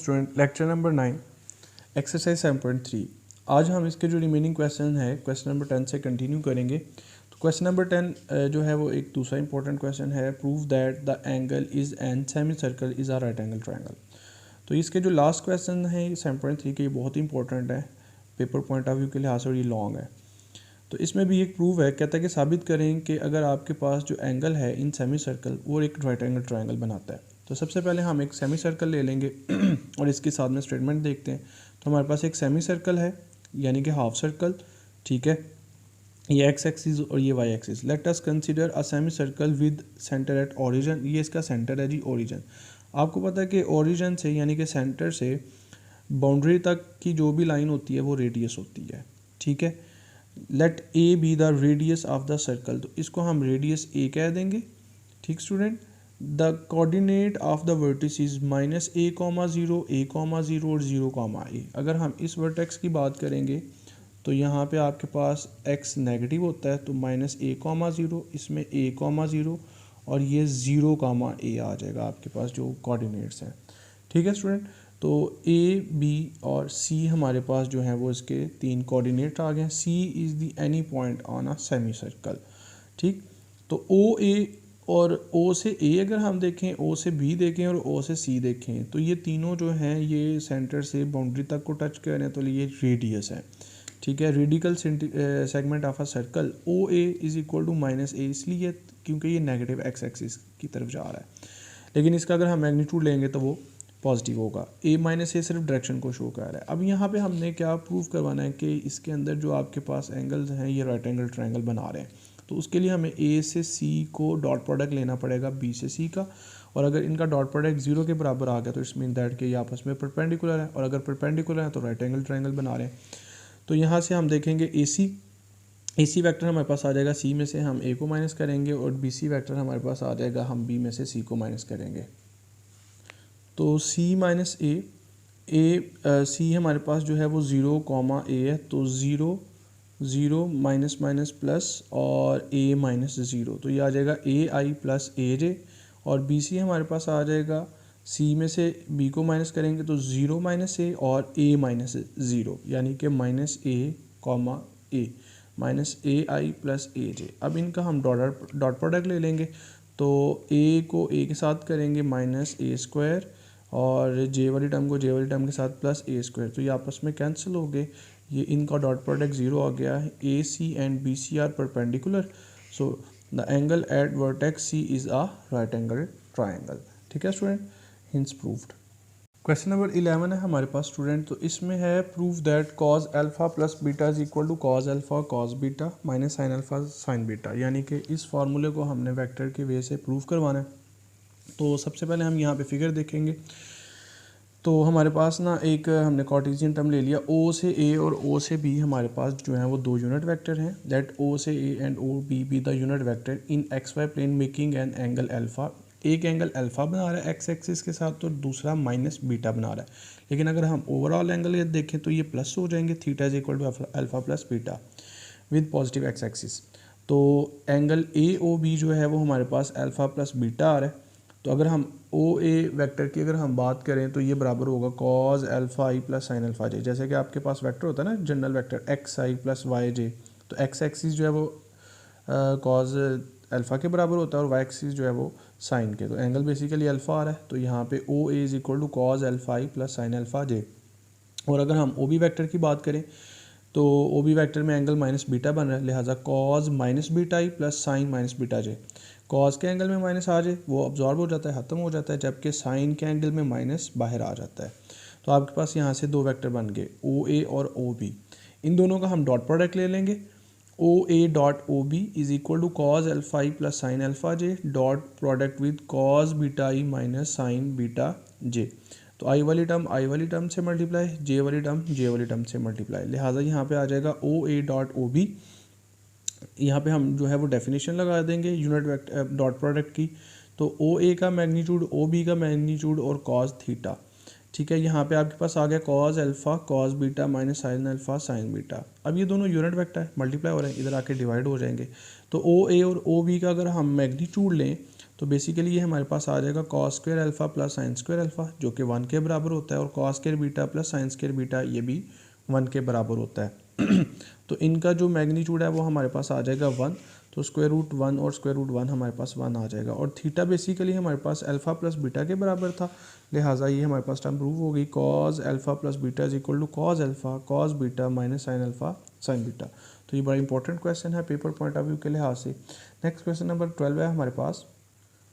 Student, lecture number 9 exercise 7.3। आज हम इसके जो रिमेनिंग क्वेश्चन है क्वेश्चन नंबर 10 से कंटिन्यू करेंगे। तो क्वेश्चन नंबर 10 जो है वो एक दूसरा इंपॉर्टेंट क्वेश्चन है, prove that the angle is an semi circle is a right angle triangle. तो इसके जो लास्ट क्वेश्चन है 7.3 के, ये बहुत इंपॉर्टेंट है पेपर पॉइंट ऑफ व्यू के लिहाज से, और ये लॉन्ग है। तो इसमें भी एक प्रूव है, कहता है कि साबित करें कि अगर आपके पास जो एंगल है इन सेमी सर्कल वो एक राइट एंगल ट्रायंगल बनाता है। तो सबसे पहले हम एक सेमी सर्कल ले लेंगे और इसके साथ में स्टेटमेंट देखते हैं। तो हमारे पास एक सेमी सर्कल है यानी कि हाफ सर्कल, ठीक है, ये एक्स एक्सिस और ये y axis. Let us consider a semi circle with centre at origin. ये इसका सेंटर है जी, ओरिजिन। आपको पता है कि ओरिजिन से यानी कि सेंटर से बाउंड्री तक की जो भी लाइन होती है वो रेडियस होती है, ठीक है। Let a be the radius of the circle, तो इसको हम रेडियस ए कह देंगे, ठीक student. The coordinate of the vertices minus a comma zero और ज़ीरो कॉमा ए। अगर हम इस वर्टेक्स की बात करेंगे तो यहाँ पे आपके पास x नेगेटिव होता है, तो माइनस ए कॉमा ज़ीरो, इसमें ए कॉमा ज़ीरो और ये ज़ीरो कॉमा ए आ जाएगा आपके पास जो कोऑर्डिनेट्स हैं, ठीक है स्टूडेंट। तो ए बी और सी हमारे पास जो है वो इसके तीन कोऑर्डिनेट आ गए। C is the any point on a semi circle, ठीक। तो ओ ए और ओ से ए अगर हम देखें, ओ से बी देखें और ओ से सी देखें, तो ये तीनों जो हैं ये सेंटर से बाउंड्री तक को टच कर रहे हैं, तो ये रेडियस है, ठीक है। Radical segment of a circle O A is equal to minus A, इसलिए क्योंकि ये नेगेटिव एक्स एक्सिस की तरफ जा रहा है। लेकिन इसका अगर हम मैग्नीट्यूड लेंगे तो वो पॉजिटिव होगा। ए माइनस ए सिर्फ डायरेक्शन को शो कर रहा है। अब यहाँ पे हमने क्या प्रूव करवाना है कि इसके अंदर जो आपके पास एंगल्स हैं ये राइट एंगल ट्रायंगल बना रहे हैं। तो उसके लिए हमें ए से सी को डॉट प्रोडक्ट लेना पड़ेगा बी से सी का, और अगर इनका डॉट प्रोडक्ट जीरो के बराबर आ गया तो इट्स मीन दैट कि ये आपस में परपेंडिकुलर है, और अगर परपेंडिकुलर है तो राइट एंगल ट्रायंगल बना रहे हैं। तो यहाँ से हम देखेंगे ए सी वेक्टर हमारे पास आ जाएगा, सी में से हम ए को माइनस करेंगे, और बी सी वेक्टर हमारे पास आ जाएगा, हम बी में से सी को माइनस करेंगे। तो सी माइनस ए सी हमारे पास जो है वो ज़ीरो कॉमा ए है, तो ज़ीरो माइनस माइनस प्लस और ए माइनस ज़ीरो, तो ये आ जाएगा ए आई प्लस ए जे। और बी सी हमारे पास आ जाएगा, सी में से बी को माइनस करेंगे तो ज़ीरो माइनस ए और ए माइनस ज़ीरो, यानी कि minus a comma A, minus A I plus ए जे। अब इनका हम डॉट प्रोडक्ट ले लेंगे, तो ए को ए के साथ करेंगे माइनस ए स्क्वायर, और जे वाली टर्म को जे वाली टर्म के साथ प्लस ए स्क्वायर, तो ये आपस में कैंसिल हो गए, ये इनका डॉट प्रोडक्ट ज़ीरो आ गया है। A C and B C are perpendicular, so the angle at vertex C is a right angle triangle, ठीक है student, hence proved. Question number 11 है हमारे पास स्टूडेंट। तो इसमें है prove that cos alpha plus beta is equal to cos alpha cos beta minus sine alpha sine beta, यानी कि इस फार्मूले को हमने वेक्टर के वे से प्रूव करवाना है। तो सबसे पहले हम यहाँ पे फिगर देखेंगे। तो हमारे पास ना एक हमने कार्टेशियन टर्म ले लिया, ओ से ए और ओ से बी हमारे पास जो है वो दो यूनिट वेक्टर हैं। दैट ओ से a and o b the unit vector in x y plane making an angle alpha. एक एंगल अल्फा बना रहा है एक्स एक्सिस के साथ, तो दूसरा माइनस बीटा बना रहा है। लेकिन अगर हम ओवरऑल एंगल देखें तो ये प्लस हो जाएंगे, theta is equal to alpha plus beta with positive x axis. तो एंगल ए ओ बी जो है वो हमारे पास अल्फा प्लस बीटा आ रहा है। तो अगर हम ओ ए वेक्टर की अगर हम बात करें तो ये बराबर होगा cause alpha I plus sine alpha जे। जैसे कि आपके पास वेक्टर होता है ना जनरल वेक्टर एक्स आई प्लस वाई जे, तो एक्स एक्सिस जो है वो कॉज अल्फा के बराबर होता है और वाई एक्सिस जो है वो साइन के। तो एंगल बेसिकली अल्फा आ रहा है, तो यहाँ पे O A is equal to cos alpha I plus sine alpha J. और अगर हम ओ बी वेक्टर की बात करें तो ओ बी वेक्टर में एंगल माइनस बीटा बन रहा है, लिहाजा कॉज माइनस बीटा आई प्लस साइन माइनस बीटा जे। कॉज के एंगल में माइनस आ जाए वो अब्जॉर्ब हो जाता है, ख़त्म हो जाता है, जबकि साइन के एंगल में माइनस बाहर आ जाता है। तो आपके पास यहाँ से दो वेक्टर बन गए ओ ए और ओ बी। इन दोनों का हम डॉट प्रोडक्ट ले लेंगे। O A dot O B is equal to cos alpha I plus sine alpha J dot product with cos beta I minus sine beta J. तो आई वाली टर्म से multiply, जे वाली term से multiply, लिहाजा यहाँ पे आ जाएगा ओ ए डॉट ओ बी। यहाँ पे हम जो है वो डेफिनेशन लगा देंगे यूनिट वेक्टर डॉट प्रोडक्ट की। तो ओ ए का मैग्नीट्यूड ओ बी का मैग्नीट्यूड और कॉज थीटा, ठीक है। यहाँ पे आपके पास आ गया cause alpha cos beta minus sine alpha sine beta. अब ये दोनों यूनिट वेक्टर मल्टीप्लाई हो रहे हैं, इधर आके डिवाइड हो जाएंगे। तो ओ ए और ओ बी का अगर हम मैग्नीट्यूड लें तो बेसिकली ये हमारे पास आ जाएगा cos square alpha plus sine square alpha जो कि 1 के बराबर होता है, और cos square beta plus sine square beta ये भी 1 के बराबर होता है। तो इनका जो मैग्नीट्यूड है वो हमारे पास आ जाएगा 1, तो स्क्वायर रूट 1 और स्क्वायर रूट 1 हमारे पास 1 आ जाएगा। और थीटा बेसिकली हमारे पास अल्फ़ा प्लस बीटा के बराबर था, लिहाजा ये हमारे पास टर्म प्रूव हो गई, cos alpha plus beta is equal to cos alpha cos beta minus sine alpha sine beta. तो ये बड़ा इंपॉर्टेंट क्वेश्चन है पेपर पॉइंट ऑफ व्यू के लिहाज से। नेक्स्ट क्वेश्चन नंबर 12 है हमारे पास।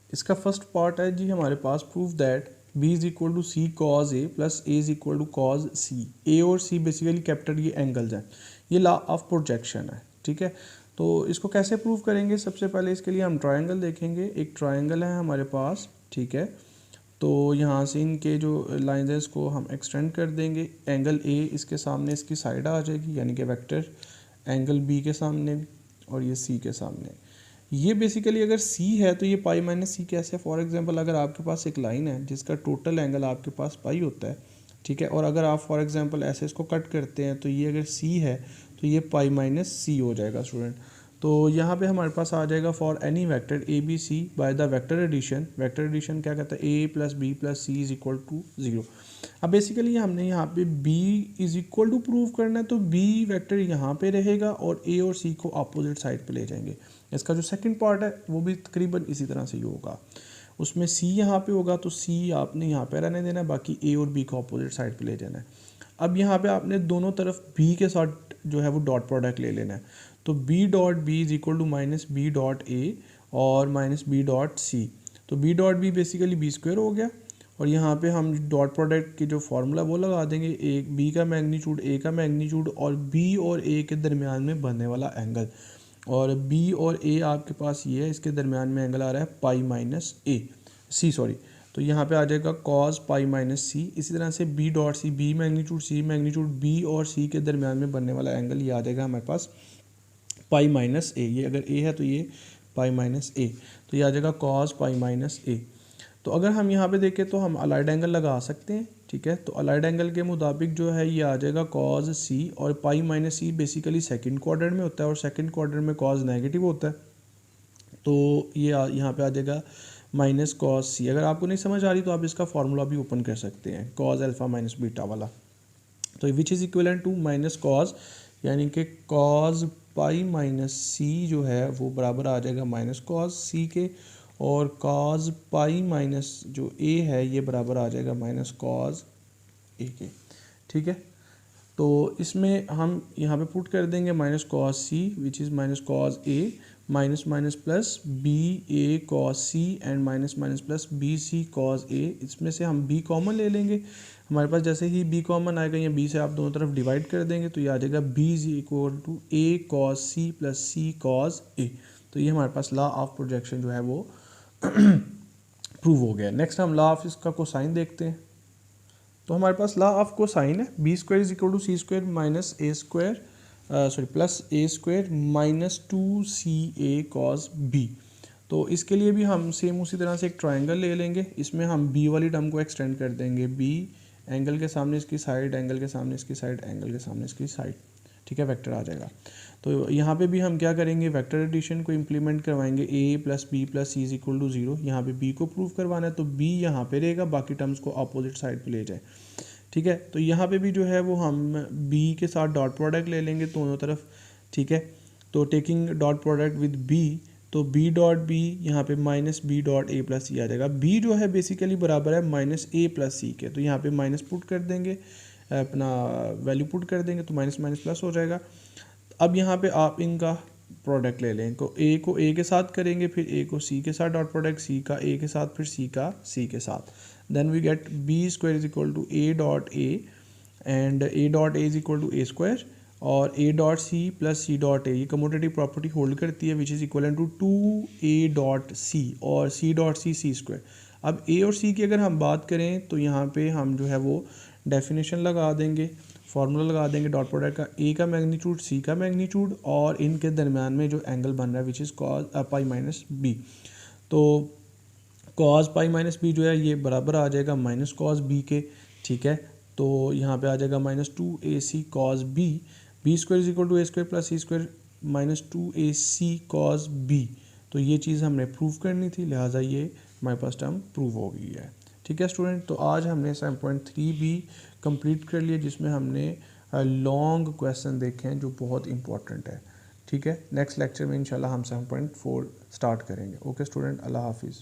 इसका फर्स्ट पार्ट है जी हमारे पास, prove that B is equal to C cos A plus A is equal to cos C. A और सी बेसिकली कैपिटल ये एंगल्स हैं, ये लॉ ऑफ प्रोजेक्शन है, ठीक है। तो इसको कैसे प्रूव करेंगे, सबसे पहले इसके लिए हम ट्रायंगल देखेंगे। एक ट्रायंगल है हमारे पास, ठीक है। तो यहाँ से इनके जो लाइंस हैं इसको हम एक्सटेंड कर देंगे। एंगल ए इसके सामने इसकी साइड आ जाएगी, यानी कि वेक्टर एंगल बी के सामने भी, और ये सी के सामने। ये बेसिकली अगर सी है तो ये पाई माइनस सी कैसे है। फॉर एग्जांपल अगर आपके पास एक लाइन है जिसका टोटल एंगल आपके पास पाई होता है, ठीक है, और अगर आप फॉर एग्जांपल ऐसे इसको कट करते हैं तो ये अगर सी है तो ये पाई माइनस सी हो जाएगा स्टूडेंट। तो यहाँ पे हमारे पास आ जाएगा for any vector A B C by the vector addition. Vector addition क्या कहता है, A plus B plus C is equal to 0। अब बेसिकली हमने यहाँ पे B is equal to prove करना है, तो बी वेक्टर यहाँ पे रहेगा और ए और सी को अपोजिट साइड पे ले जाएंगे। इसका जो सेकंड पार्ट है वो भी तकरीबन इसी तरह से ही होगा, उसमें सी यहाँ पे होगा तो सी आपने यहाँ पे रहने देना है, बाकी ए और बी को अपोजिट साइड पे ले जाना है। अब यहाँ पे आपने दोनों तरफ बी के साथ जो है वो डॉट प्रोडक्ट ले लेना है। तो B dot b is equal to minus B dot a और माइनस बी डॉट सी। तो B dot b basically b square हो गया, और यहाँ पे हम डॉट प्रोडक्ट की जो फार्मूला वो लगा देंगे, एक बी का मैग्नीट्यूड ए का मैग्नीट्यूड और बी और ए के दरमियान में बनने वाला एंगल। और बी और ए आपके पास ये है, इसके दरमियान में एंगल आ रहा है पाई माइनस ए सी सॉरी। तो यहाँ पे आ जाएगा कॉस पाई माइनस सी। इसी तरह से B dot C, B magnitude C magnitude, B और सी के दरमियान में बनने वाला एंगल ये आ जाएगा हमारे पास पाई माइनस ए। ये अगर ए है तो ये पाई माइनस ए, तो ये आ जाएगा कॉस पाई माइनस ए। तो अगर हम यहाँ पे देखें तो हम अलाइड एंगल लगा सकते हैं, ठीक है। तो अलाइड एंगल के मुताबिक जो है ये आ जाएगा कॉस सी, और pi minus see basically second quadrant में होता है और सेकंड क्वाड्रेंट में कॉस नेगेटिव होता है, तो ये यहाँ पे आ जाएगा माइनस कॉस सी। अगर आपको नहीं समझ आ रही तो आप इसका फार्मूला भी ओपन कर सकते हैं, कॉस अल्फ़ा माइनस बीटा वाला। तो which is equivalent to minus cos, यानी कि कॉस पाई माइनस सी जो है वो बराबर आ जाएगा माइनस कॉस सी के, और कॉस पाई माइनस जो ए है ये बराबर आ जाएगा माइनस कॉस ए के, ठीक है। तो इसमें हम यहाँ पे पुट कर देंगे minus cos C which is minus cos A, minus minus plus B A cos C and minus minus plus B C cos A. इसमें से हम बी कॉमन ले लेंगे, हमारे पास जैसे ही बी कॉमन आएगा या बी से आप दोनों तरफ डिवाइड कर देंगे तो ये आ जाएगा B is equal to A cos C plus C cos A. तो ये हमारे पास लॉ ऑफ प्रोजेक्शन जो है वो प्रूव हो गया। नेक्स्ट हम लॉ ऑफ इसका कोसाइन देखते हैं। तो हमारे पास लॉ ऑफ कोसाइन है, b square is equal to c square minus a square plus a square minus 2ca cos b. तो इसके लिए भी हम सेम उसी तरह से एक ट्रायंगल ले लेंगे, इसमें हम बी वाली टर्म को एक्सटेंड कर देंगे, बी एंगल के सामने इसकी साइड, एंगल के सामने इसकी साइड, एंगल के सामने इसकी साइड, ठीक है, वेक्टर आ जाएगा। तो यहाँ पे भी हम क्या करेंगे, वेक्टर एडिशन को इम्प्लीमेंट करवाएंगे, A plus B plus C is equal to 0। यहाँ पे बी को प्रूव करवाना है तो बी यहाँ पे रहेगा, बाकी टर्म्स को अपोजिट साइड पे ले जाए, ठीक है। तो यहाँ पे भी जो है वो हम बी के साथ डॉट प्रोडक्ट ले लेंगे दोनों तरफ, ठीक है। तो taking dot product with B, तो बी डॉट बी यहाँ पे minus B dot A plus C आ जाएगा। बी जो है बेसिकली बराबर है माइनस ए प्लस सी के, तो यहाँ पे माइनस पुट कर देंगे, अपना वैल्यू पुट कर देंगे तो माइनस माइनस प्लस हो जाएगा। अब यहाँ पे आप इनका प्रोडक्ट ले लें, को ए के साथ करेंगे, फिर ए को सी के साथ डॉट प्रोडक्ट, सी का ए के साथ, फिर सी का सी के साथ। Then we get B square is equal to A dot A and A dot A is equal to A square, और A dot C plus C dot A, ये कम्यूटेटिव प्रॉपर्टी होल्ड करती है which is equal to 2a dot C और C dot C सी square. अब ए और सी की अगर हम बात करें तो यहाँ पे हम जो है वो डेफिनेशन लगा देंगे, फार्मूला लगा देंगे डॉट प्रोडक्ट का, ए का मैग्नीट्यूड सी का मैग्नीट्यूड और इनके दरमियान में जो एंगल बन रहा है which is cos pi minus b. तो कॉस पाई माइनस बी जो है ये बराबर आ जाएगा माइनस कॉस बी के, ठीक है। तो यहाँ पे आ जाएगा minus 2ac cos b square is equal to A square plus c square minus 2ac cos b. तो ये चीज़ हमने प्रूव करनी थी, लिहाजा ये हमारे पास टर्म प्रूव हो गई है। ठीक है स्टूडेंट, तो आज हमने 7.3 भी कंप्लीट कर लिया, जिसमें हमने लॉन्ग क्वेश्चन देखे हैं जो बहुत इंपॉर्टेंट है। ठीक है, नेक्स्ट लेक्चर में इंशाल्लाह हम 7.4 स्टार्ट करेंगे। ओके स्टूडेंट, अल्लाह हाफिज़।